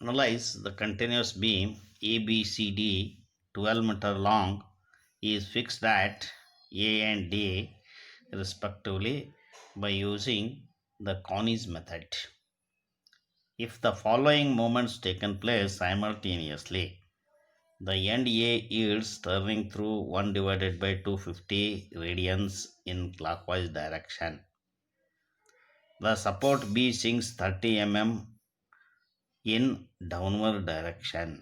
Analyze the continuous beam ABCD 12-meter long is fixed at A and D respectively by using the Coney's method. If the following moments taken place simultaneously, the end A yields turning through 1 divided by 250 radians in clockwise direction. The support B sinks 30 mm in downward direction.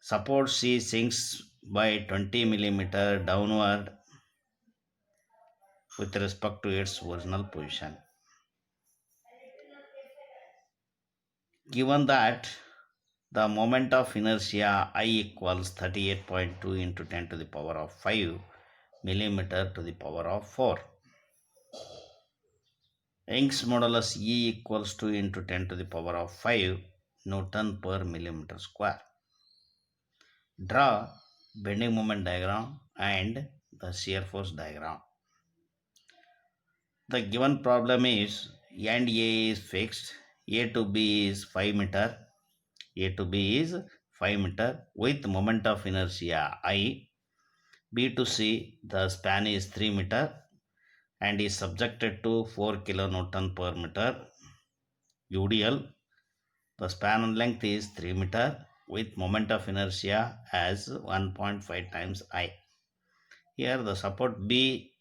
Support C sinks by 20 mm downward with respect to its original position. Given that the moment of inertia I equals 38.2 into 10 to the power of 5 millimeter to the power of 4. Young's modulus E equals 2 into 10 to the power of 5 Newton per millimeter square. Draw bending moment diagram and the shear force diagram. The given problem is end A is fixed, A to B is 5 meter, A to B is 5 meter with moment of inertia I. B to C, the span is 3 meter and is subjected to 4 kilonewton per meter. UDL, the span length is 3 meter with moment of inertia as 1.5 times I. Here the support B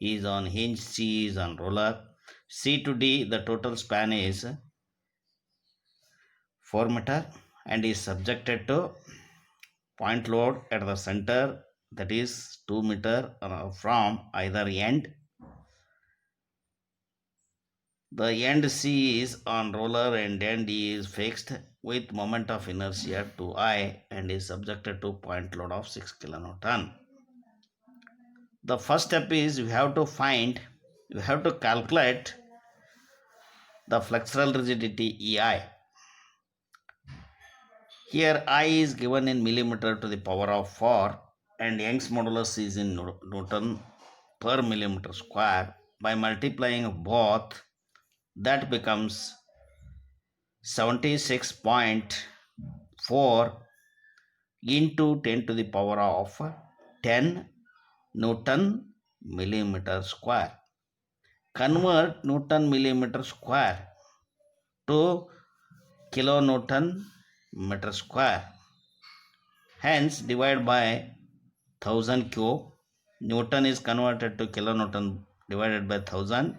is on hinge, C is on roller. C to D, the total span is 4 meter and is subjected to point load at the center, that is 2 meter from either end. The end C is on roller and end E is fixed with moment of inertia 2I and is subjected to point load of 6 kilonewton. The first step is you have to calculate the flexural rigidity EI. Here I is given in millimeter to the power of 4 and Young's modulus is in Newton per millimeter square. By multiplying both, that becomes 76.4 into 10 to the power of 10 Newton millimeter square. Convert Newton millimeter square to kilonewton meter square. Hence divide by 1000 cube. Newton is converted to kilonewton divided by 1000.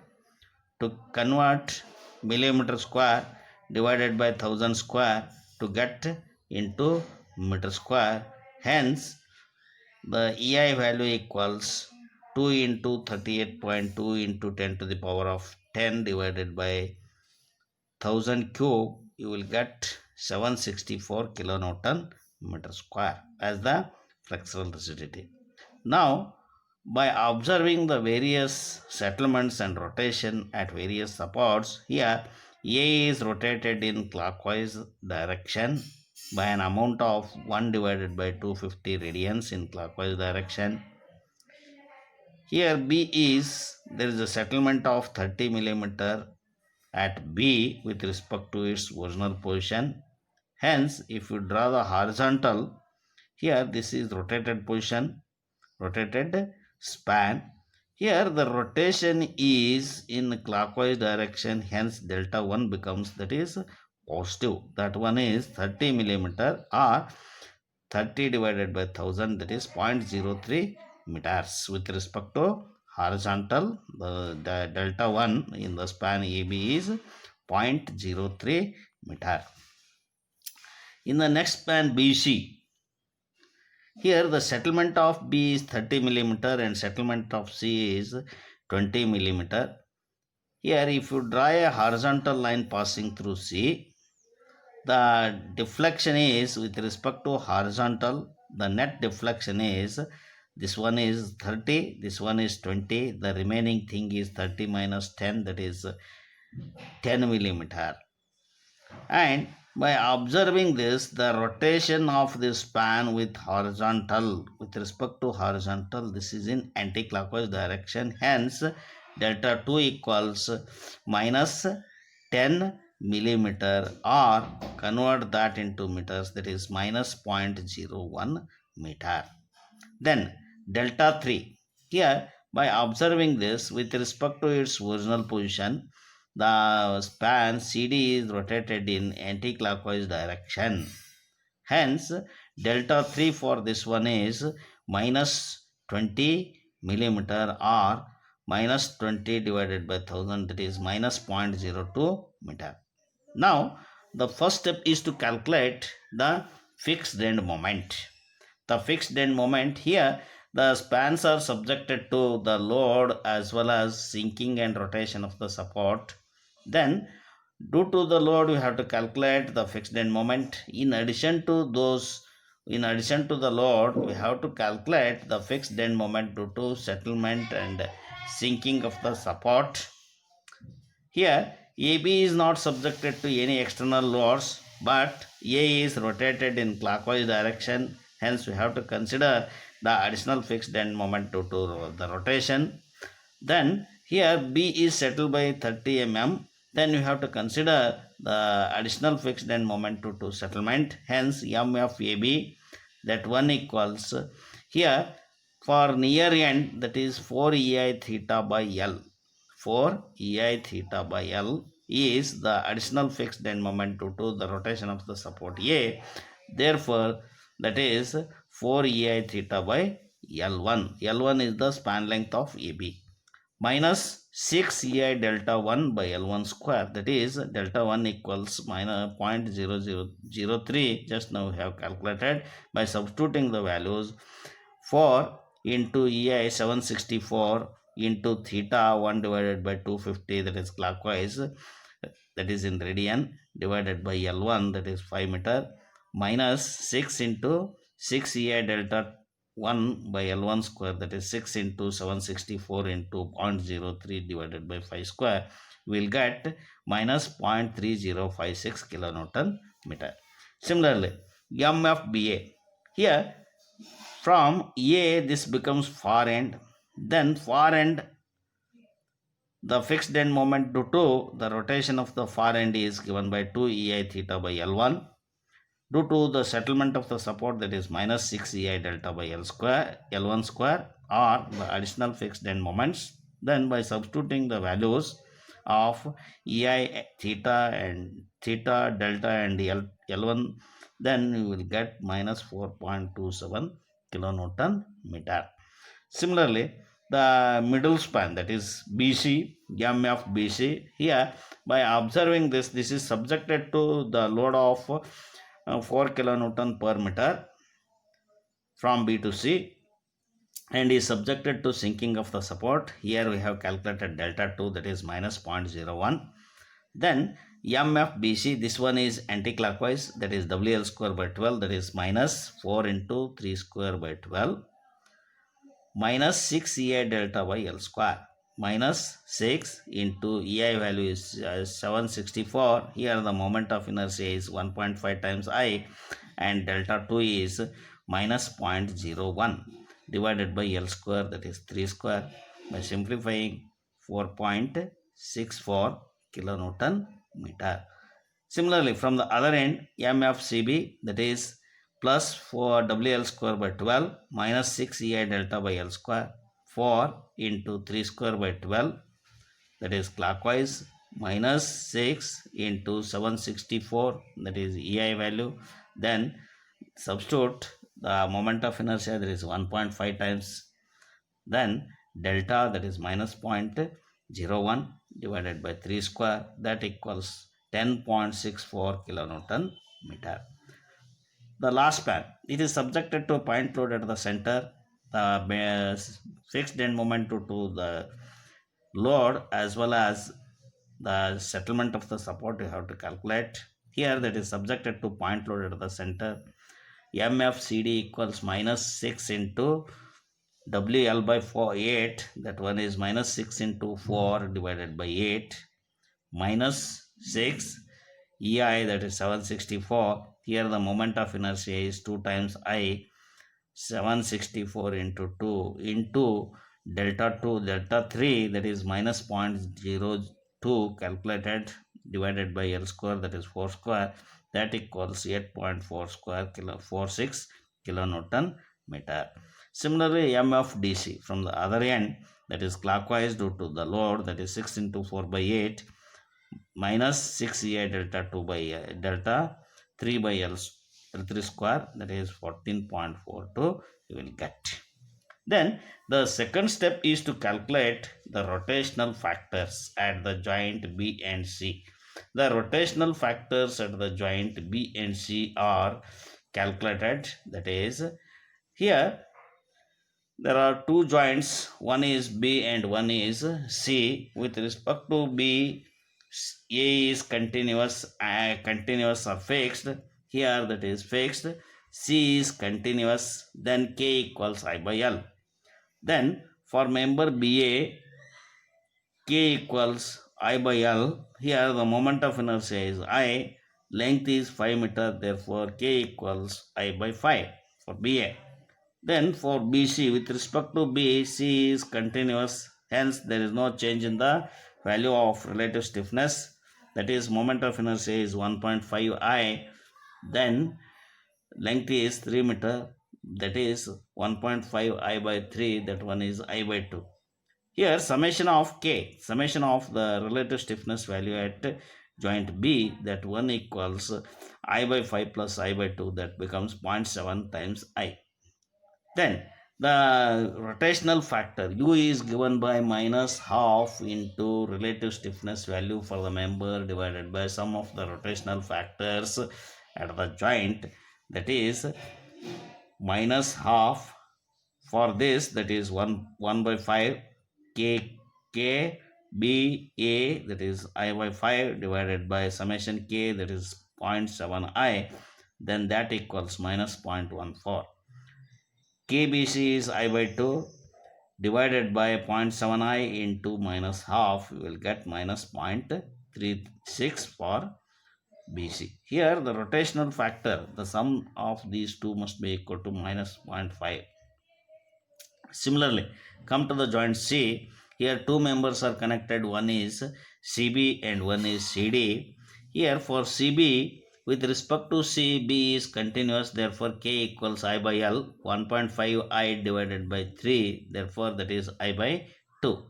To convert millimeter square divided by 1000 square to get into meter square. Hence the EI value equals 2 into 38.2 into 10 to the power of 10 divided by 1000 cube. You will get 764 kilonewton meter square as the flexural rigidity. Now, by observing the various settlements and rotation at various supports, here A is rotated in clockwise direction by an amount of 1 divided by 250 radians in clockwise direction. Here B is, there is a settlement of 30 millimeter at B with respect to its original position. Hence, if you draw the horizontal, here this is rotated position, rotated span. Here the rotation is in clockwise direction, hence delta 1 becomes, that is positive. That one is 30 millimeter or 30 divided by 1000, that is 0.03 meters with respect to horizontal. The delta 1 in the span AB is 0.03 meter. In the next span BC, here the settlement of B is 30 millimeter and settlement of C is 20 millimeter. Here if you draw a horizontal line passing through C, the deflection is with respect to horizontal, the net deflection is, this one is 30, this one is 20, the remaining thing is 30 minus 10, that is 10 millimeter. And by observing this, the rotation of this span with horizontal, with respect to horizontal, this is in anti-clockwise direction. Hence, delta 2 equals minus 10 millimeter, or convert that into meters, that is minus 0.01 meter. Then delta 3. Here, by observing this with respect to its original position, the span CD is rotated in anti-clockwise direction. Hence, delta 3 for this one is minus 20 millimeter, or minus 20 divided by 1000, that is minus 0.02 meter. Now, the first step is to calculate the fixed end moment. The fixed end moment here, the spans are subjected to the load as well as sinking and rotation of the support. Then due to the load, we have to calculate the fixed end moment. In addition to the load, we have to calculate the fixed end moment due to settlement and sinking of the support. Here, AB is not subjected to any external loads, but A is rotated in clockwise direction. Hence, we have to consider the additional fixed end moment due to the rotation. Then here B is settled by 30 mm. Then you have to consider the additional fixed end moment due to settlement. Hence, M of AB, that one equals, here for near end, that is 4 EI theta by L. 4 EI theta by L is the additional fixed end moment due to the rotation of the support A. Therefore, that is 4 EI theta by L1. L1 is the span length of AB. Minus 6 EI delta 1 by L1 square, that is delta 1 equals minus 0.0003. Just now we have calculated by substituting the values. 4 into EI 764 into theta 1 divided by 250, that is clockwise, that is in radian, divided by L1, that is 5 meter, minus 6 into 6 EI delta 1 by L1 square, that is 6 into 764 into 0.03 divided by 5 square, we will get minus 0.3056 kilonewton meter. Similarly, MFBA, here from A this becomes far end, then far end, the fixed end moment due to the rotation of the far end is given by 2 EI theta by L1. Due to the settlement of the support, that is minus 6 EI delta by L1 square, or the additional fixed end moments. Then by substituting the values of EI theta delta and L1, then you will get minus 4.27 kilonewton meter. Similarly, the middle span, that is BC, M of BC, here by observing this is subjected to the load of 4 kilonewton per meter from B to C, and is subjected to sinking of the support. Here we have calculated delta 2, that is minus 0.01. Then MFBC, this one is anti-clockwise, that is WL square by 12, that is minus 4 into 3 square by 12, minus 6 EI delta by L square, minus 6 into EI value is 764. Here the moment of inertia is 1.5 times I, and delta 2 is minus 0.01 divided by L square, that is 3 square. By simplifying, 4.64 kilonewton meter. Similarly, from the other end, MFCB, that is plus 4 WL square by 12 minus 6 EI delta by L square, 4 into 3 square by 12, that is clockwise, minus 6 into 764, that is EI value. Then substitute the moment of inertia, that is 1.5 times, then delta, that is minus 0.01 divided by 3 square, that equals 10.64 kilonewton meter. The last span, it is subjected to a point load at the center. The fixed end moment due to the load as well as the settlement of the support you have to calculate. Here that is subjected to point load at the center. MFCD equals minus 6 into WL by 8, that one is minus 6 into 4 divided by 8, minus 6 EI, that is 764. Here the moment of inertia is 2 times I, 764 into 2 into delta 2, delta 3, that is minus 0.02 calculated, divided by L square, that is 4 square, that equals 8.4 square 46 kilonewton meter. Similarly, M of DC from the other end, that is clockwise due to the load, that is 6 into 4 by 8 minus 6 delta 2 by delta 3 by L3 square, that is 14.42 you will get. Then the second step is to calculate the rotational factors at the joint B and C. The rotational factors at the joint B and C are calculated, that is, here there are two joints, one is B and one is C. With respect to B, A is continuous or fixed. Here that is fixed. C is continuous. Then K equals I by L. Then for member BA, K equals I by L. Here the moment of inertia is I. Length is 5 meter. Therefore K equals I by 5 for BA. Then for BC, with respect to B, C is continuous, hence there is no change in the value of relative stiffness, that is moment of inertia is 1.5 I, then length is 3 meter, that is 1.5 I by 3, that one is I by 2. Here summation of K, summation of the relative stiffness value at joint B, that one equals I by 5 plus I by 2, that becomes 0.7 times I. Then the rotational factor U is given by minus half into relative stiffness value for the member divided by sum of the rotational factors at the joint, that is minus half for this, that is 1 by 5 K K B A, that is I by 5 divided by summation K, that is 0.7 I, then that equals minus 0.14. KBC is I by 2 divided by 0.7 I into minus half, you will get minus 0.36 for BC. Here the rotational factor, the sum of these two must be equal to minus 0.5. Similarly, come to the joint C. Here two members are connected, one is CB and one is CD. Here for CB, with respect to C, B is continuous, therefore K equals I by L, 1.5 I divided by 3, therefore that is I by 2.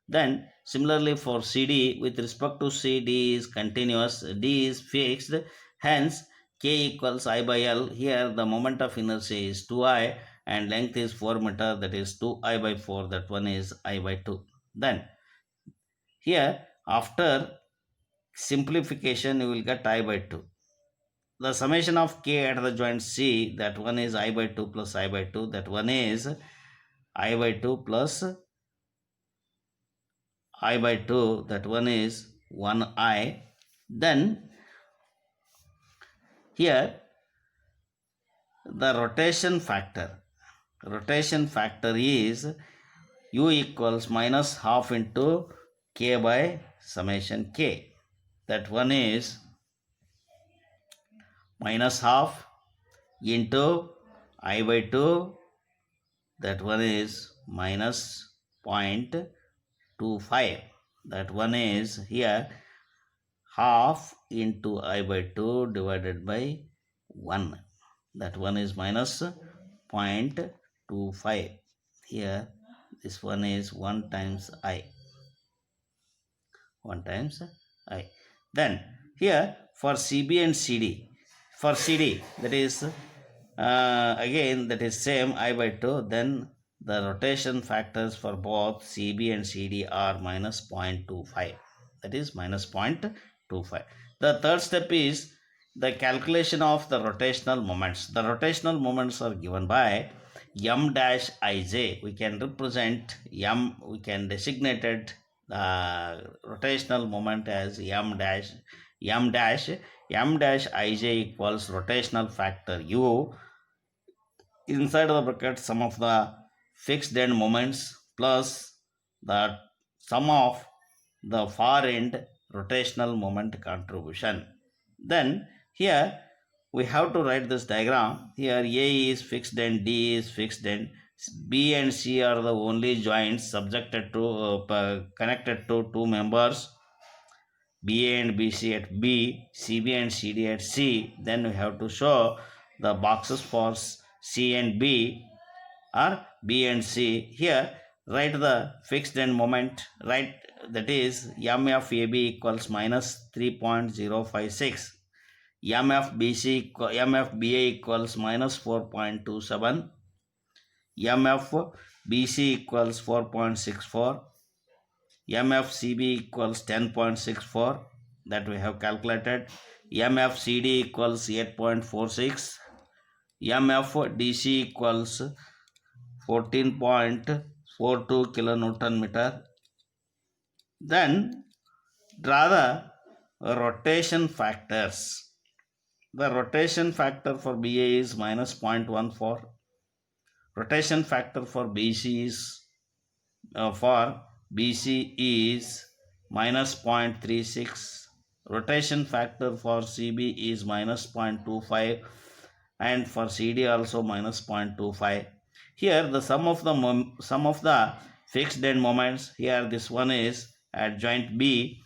Then similarly for CD, with respect to C, D is continuous, D is fixed, hence K equals I by L. Here the moment of inertia is 2I and length is 4 meter, that is 2I by 4, that one is I by 2. Then here after simplification you will get I by 2. The summation of K at the joint C, that one is I by 2 plus I by 2, that one is I by 2 plus I by 2, that one is 1I. Then here the rotation factor is U equals minus half into K by summation K, that one is minus half into I by 2, that one is minus 0.25, that one is here half into I by 2 divided by 1, that one is minus 0.25. Here this one is 1 times I, 1 times I. Then here for CB and CD, for CD that is again that is same I by 2, then the rotation factors for both CB and CD are minus 0.25, that is minus 0.25. The third step is the calculation of the rotational moments. The rotational moments are given by M dash Ij. We can represent M, we can designate it rotational moment as M dash Ij equals rotational factor U, inside the bracket sum of the fixed end moments plus the sum of the far end rotational moment contribution. Then here we have to write this diagram. Here A is fixed end, D is fixed end, B and C are the only joints subjected to connected to two members. BA and BC at B, CB and CD at C. Then we have to show the boxes for C and B or B and C. Here, write the fixed end moment, right? That is MFAB equals minus 3.056. MFBA equals minus 4.27. MFBC equals 4.64. MFCB equals 10.64 that we have calculated. MFCD equals 8.46. MFDC equals 14.42 kilonewton meter. Then draw the rotation factors. The rotation factor for BA is minus 0.14. Rotation factor for BC is minus 0.36. Rotation factor for CB is minus 0.25 and for CD also minus 0.25. Here the sum of the fixed end moments, here this one is at joint B.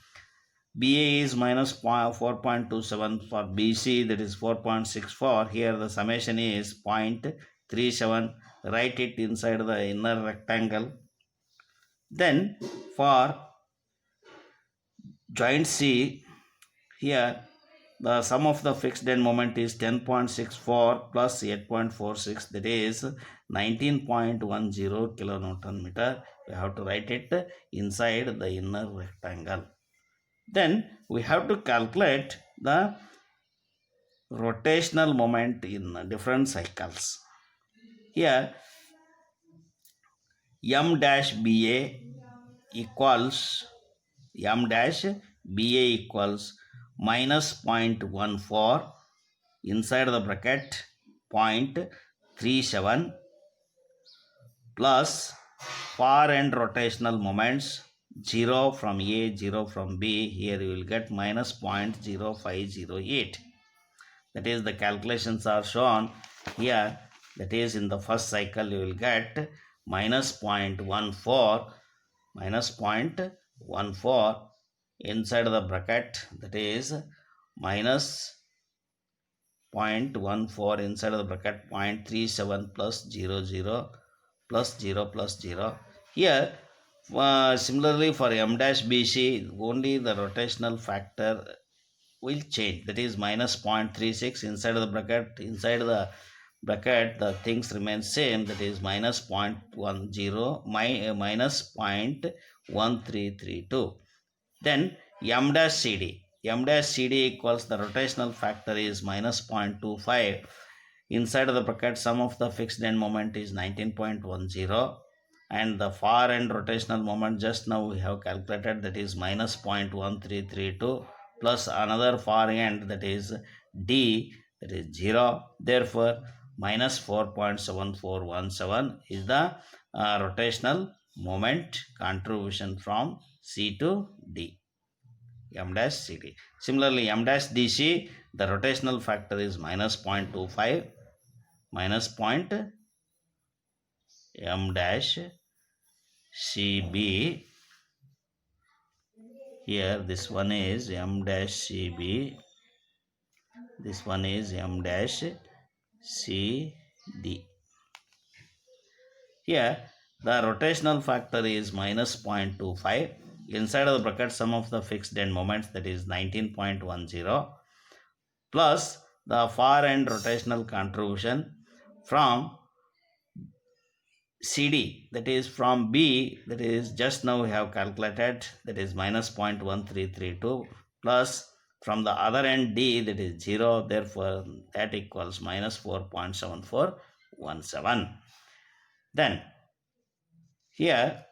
BA is minus 4.27 for BC, that is 4.64. Here the summation is 0.37. Write it inside the inner rectangle. Then for joint C, here the sum of the fixed end moment is 10.64 plus 8.46, that is 19.10 kilonewton meter. We have to write it inside the inner rectangle. Then we have to calculate the rotational moment in different cycles. Here M dash BA equals minus 0.14 inside the bracket 0.37 plus far end rotational moments 0 from A, 0 from B. Here you will get minus 0.0508. That is, the calculations are shown here. That is, in the first cycle you will get minus 0.14 inside the bracket, that is minus 0.14 inside the bracket 0.37 plus 0 plus 0 plus 0. Here similarly for M dash BC, only the rotational factor will change, that is minus 0.36 inside the bracket the things remain same, that is minus 0.10 minus 0.1332. Then M dash CD equals the rotational factor is minus 0.25 inside the bracket sum of the fixed end moment is 19.10 and the far end rotational moment just now we have calculated, that is minus 0.1332 plus another far end, that is D, that is 0. Therefore minus 4.7417 is the rotational moment contribution from C to D, M dash CD. Similarly M dash DC, the rotational factor is minus 0.25 minus point M dash CB. Here this one is M dash CB, this one is M dash CD. Here the rotational factor is minus 0.25 inside of the bracket sum of the fixed end moments, that is 19.10 plus the far end rotational contribution from CD, that is from B, that is just now we have calculated, that is minus 0.1332 plus from the other end D, that is 0. Therefore that equals minus 4.7417. Then here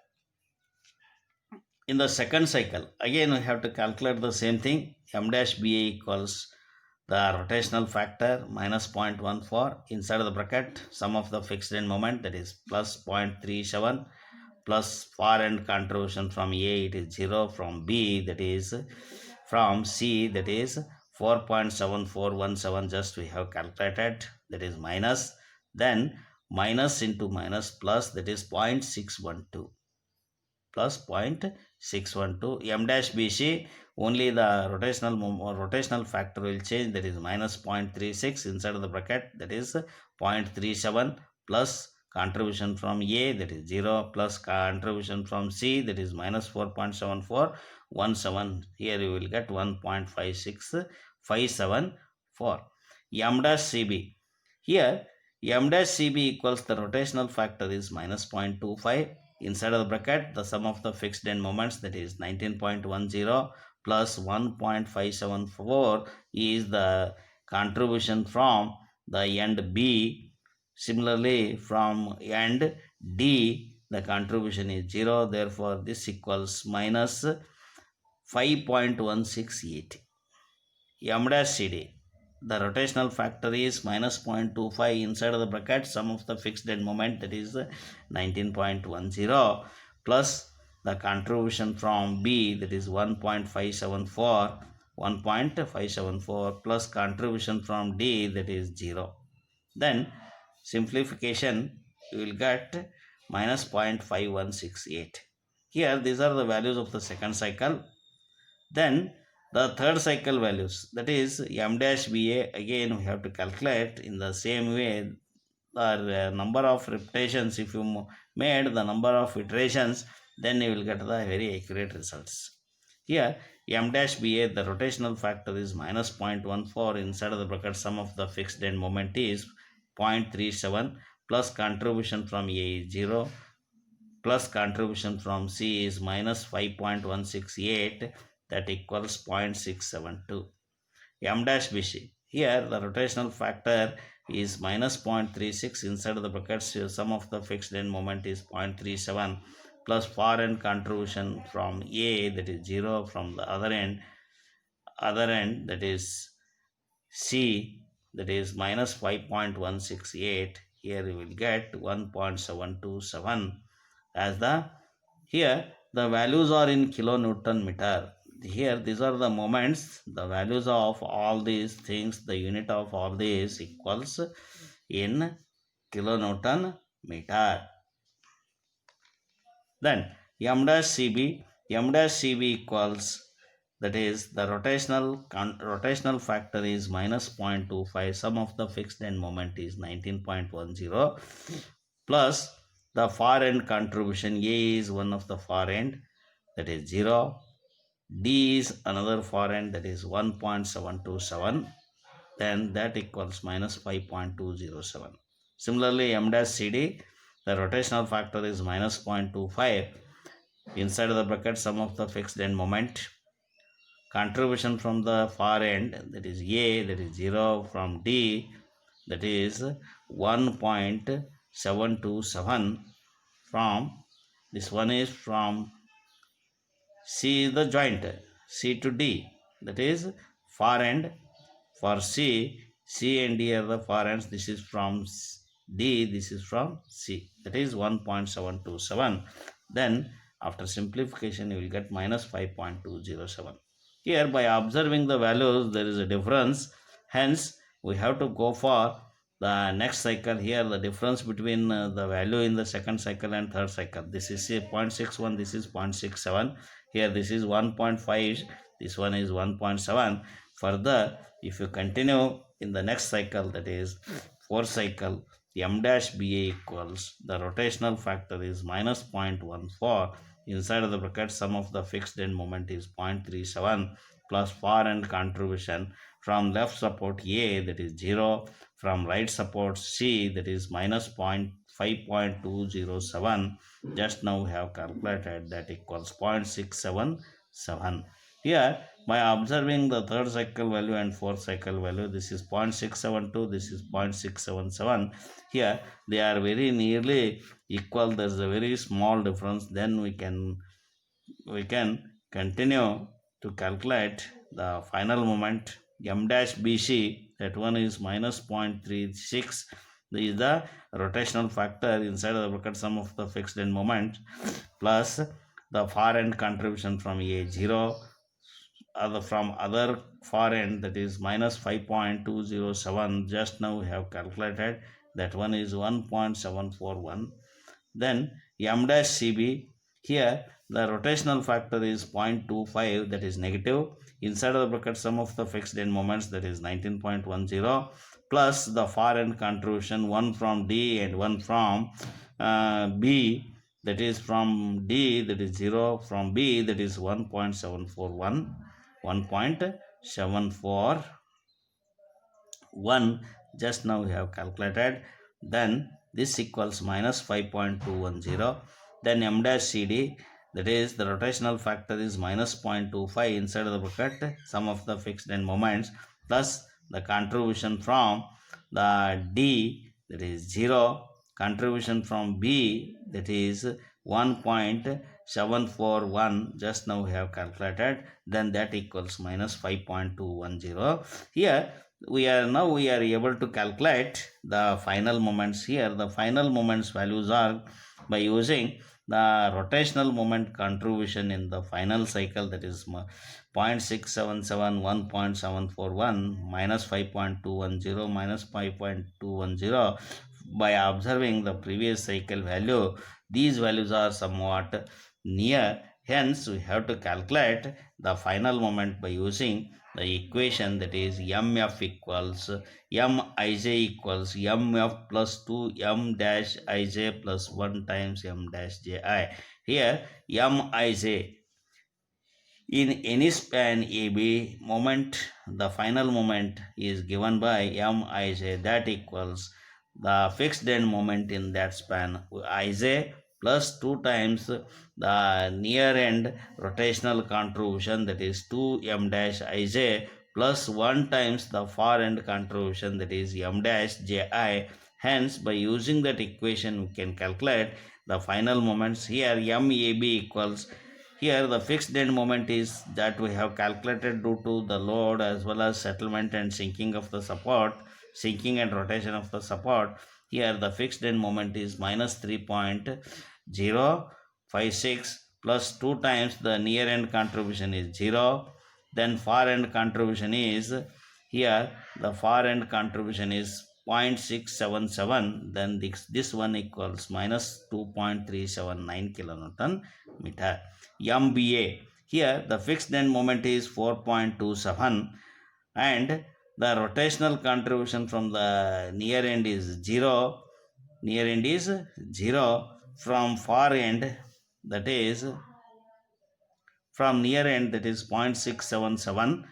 in the second cycle again we have to calculate the same thing. M dash BA equals the rotational factor minus 0.14 inside of the bracket sum of the fixed end moment, that is plus 0.37 plus far end contribution from A, it is 0, from B, that is from C, that is 4.7417 just we have calculated, that is minus, then minus into minus plus, that is 0.612 plus 612. M dash BC, only the rotational factor will change, that is minus 0.36 inside of the bracket, that is 0.37, plus contribution from A, that is 0, plus contribution from C, that is minus 4.7417. Here you will get 1.56574. M dash CB, here M dash CB equals the rotational factor is minus 0.25. Inside of the bracket, the sum of the fixed end moments, that is 19.10 plus 1.574 is the contribution from the end B. Similarly, from end D, the contribution is 0. Therefore, this equals minus 5.168. M dash CD, the rotational factor is minus 0.25. Inside of the bracket, sum of the fixed end moment, that is 19.10 plus the contribution from B, that is 1.574 plus contribution from D, that is 0. Then simplification, you will get minus 0.5168. Here these are the values of the second cycle. Then the third cycle values, that is M dash BA, again we have to calculate in the same way. The number of repetitions, if you made the number of iterations, then you will get the very accurate results. Here M dash BA, the rotational factor is minus 0.14. Inside of the bracket, sum of the fixed end moment is 0.37 plus contribution from A is 0 plus contribution from C is minus 5.168, that equals 0.672. M dash BC, here the rotational factor is minus 0.36. Inside of the brackets, sum of the fixed end moment is 0.37 plus far end contribution from A, that is 0, from the other end that is C, that is minus 5.168. Here you will get 1.727 as the, here the values are in kilonewton meter. Here these are the moments, the values of all these things, the unit of all these equals in kilonewton meter. Then M dash CB equals, that is the rotational factor is minus 0.25. Sum of the fixed end moment is 19.10 plus the far end contribution. A is one of the far end, that is 0. D is another far end, that is 1.727. Then that equals minus 5.207. Similarly, M dash CD, the rotational factor is minus 0.25. Inside of the bracket, sum of the fixed end moment, contribution from the far end, that is A, that is 0, from D, that is 1.727, from this one is from C is the joint, C to D, that is far end for C and D are the far ends. This is from D, this is from C, that is 1.727. Then after simplification, you will get minus 5.207. Here, by observing the values, there is a difference. Hence, we have to go for the next cycle. Here, the difference between the value in the second cycle and third cycle. This is 0.61, this is 0.67. Here, this is 1.5, this one is 1.7. Further, if you continue in the next cycle, that is fourth cycle, M dash BA equals, the rotational factor is minus 0.14. Inside of the bracket, sum of the fixed end moment is 0.37 plus far end contribution from left support A, that is 0, from right support C, that is minus 5.207. Just now we have calculated, that equals 0.677. Here, by observing the third cycle value and fourth cycle value, this is 0.672, this is 0.677. Here they are very nearly equal. There is a very small difference. Then we can continue to calculate the final moment M dash BC. That one is minus 0.36. This is the rotational factor inside of the bracket, sum of the fixed end moment plus the far end contribution from A 0, from other far end, that is minus 5.207. Just now we have calculated, that one is 1.741. Then M dash CB, here the rotational factor is 0.25, that is negative. Inside of the bracket, sum of the fixed end moments, that is 19.10, plus the far end contribution, one from D and one from B, that is from D, that is 0, from B, that is 1.741, 1.741, just now we have calculated. Then this equals minus 5.210. Then m dash cd, that is the rotational factor is minus 0.25 inside of the bracket, sum of the fixed end moments, plus the contribution from the D, that is 0, contribution from B, that is 1.741, just now we have calculated, then that equals minus 5.210. Here we are able to calculate the final moments. Here the final moments values are by using the rotational moment contribution in the final cycle, that is 0.677, 1.741, minus 5.210, minus 5.210. By observing the previous cycle value, these values are somewhat near, hence we have to calculate the final moment by using the equation, that is mf equals mij equals mf plus 2 m dash ij plus 1 times m dash ji. Here mij, in any span AB moment, the final moment is given by Mij, that equals the fixed end moment in that span Ij plus 2 times the near end rotational contribution, that is 2 m dash Ij plus 1 times the far end contribution, that is m dash Ji. Hence, by using that equation, we can calculate the final moments. Here MAB equals, here the fixed end moment is that we have calculated due to the load as well as settlement and sinking of the support, sinking and rotation of the support. Here the fixed end moment is minus 3.056 plus 2 times the near end contribution is 0. Then far end contribution is, here the far end contribution is 0.677, then this one equals minus 2.379 kilonewton meter. MBA, here the fixed end moment is 4.27 and the rotational contribution from the near end is 0, near end is 0, from far end, that is from near end, that is 0.677,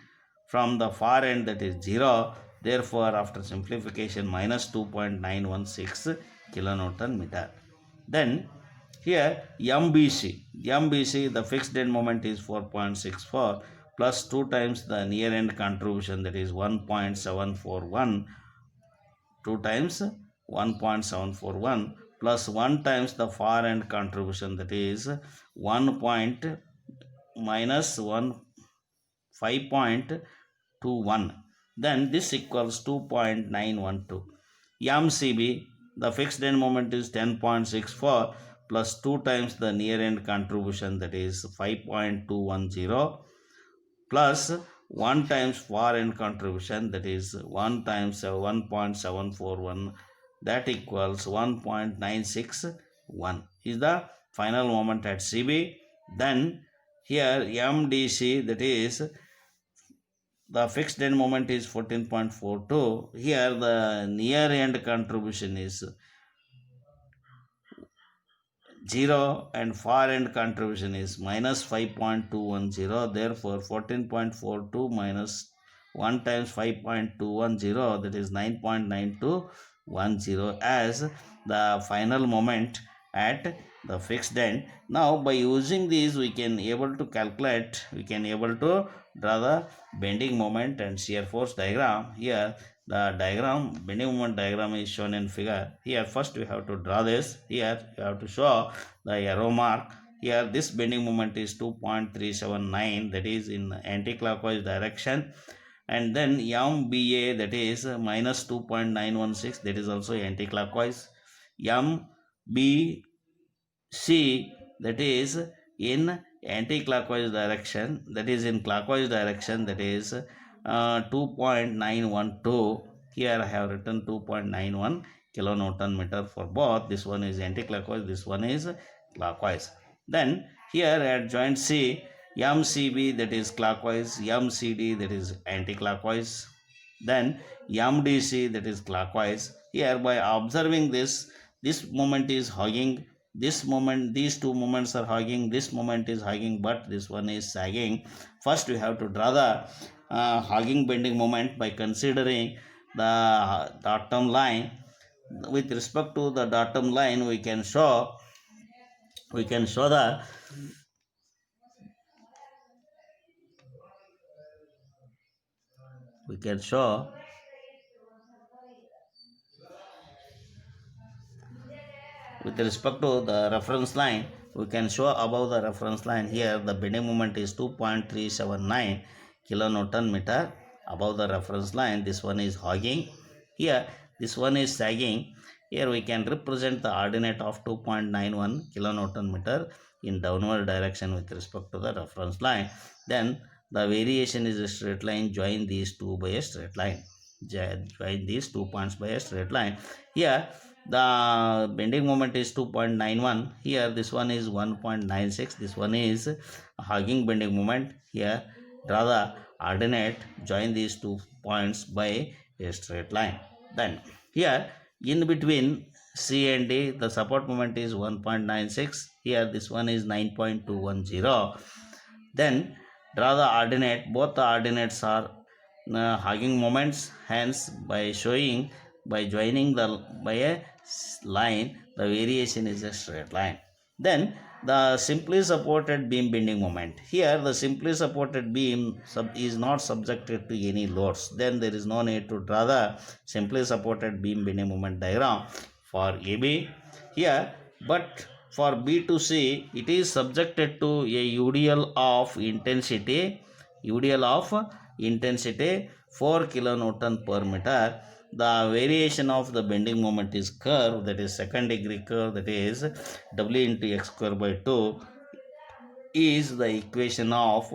from the far end, that is 0. Therefore, after simplification, minus 2.916 kilonewton meter. Then here MBC, the fixed end moment is 4.64 plus 2 times the near end contribution, that is 1.741, 2 times 1.741 plus 1 times the far end contribution, that is 1 minus 5.21, then this equals 2.912. MCB, the fixed end moment is 10.64 plus 2 times the near end contribution, that is 5.210 plus 1 times far end contribution, that is 1 times 1.741, that equals 1.961 is the final moment at CB. Then here MDC, that is the fixed end moment is 14.42. Here the near end contribution is 0 and far end contribution is minus 5.210. Therefore 14.42 minus 1 times 5.210, that is 9.9210 as the final moment at the fixed end. Now by using these, we can able to calculate, we can able to draw the bending moment and shear force diagram. Here the diagram, bending moment diagram, is shown in figure. Here first we have to draw this. Here you have to show the arrow mark. Here this bending moment is 2.379, that is in anti-clockwise direction, and then MBA, that is minus 2.916, that is also anti-clockwise. MB C, that is in anti-clockwise direction, that is in clockwise direction, that is 2.912. Here I have written 2.91 kilonewton meter for both. This one is anti-clockwise, this one is clockwise. Then Here at joint C, MCB that is clockwise, MCD that is anti-clockwise, then MDC that is clockwise. Here by observing this moment is hugging, this moment, these two moments are hugging, this moment is hugging, but this one is sagging. First we have to draw the hugging bending moment by considering the datum line. With respect to the datum line, we can show the we can show with respect to the reference line, we can show above the reference line. Here the bending moment is 2.379 kilonewton meter above the reference line. This one is hogging, here this one is sagging. Here we can represent the ordinate of 2.91 kilonewton meter in downward direction with respect to the reference line. Then the variation is a straight line. Join these two by a straight line. Join these 2 points by a straight line. Here the bending moment is 2.91. Here this one is 1.96. This one is hugging bending moment. Here draw the ordinate, join these 2 points by a straight line. Then here in between C and D, the support moment is 1.96. Here this one is 9.210. Then draw the ordinate. Both the ordinates are hugging moments. Hence, by joining the by a line, the variation is a straight line. Then the simply supported beam bending moment. Here, the simply supported beam is not subjected to any loads. Then there is no need to draw the simply supported beam bending moment diagram for AB. Here, but for B to C, it is subjected to a UDL of intensity, 4 kilonewton per meter. The variation of the bending moment is curve, that is second degree curve, that is W into x square by 2 is the equation of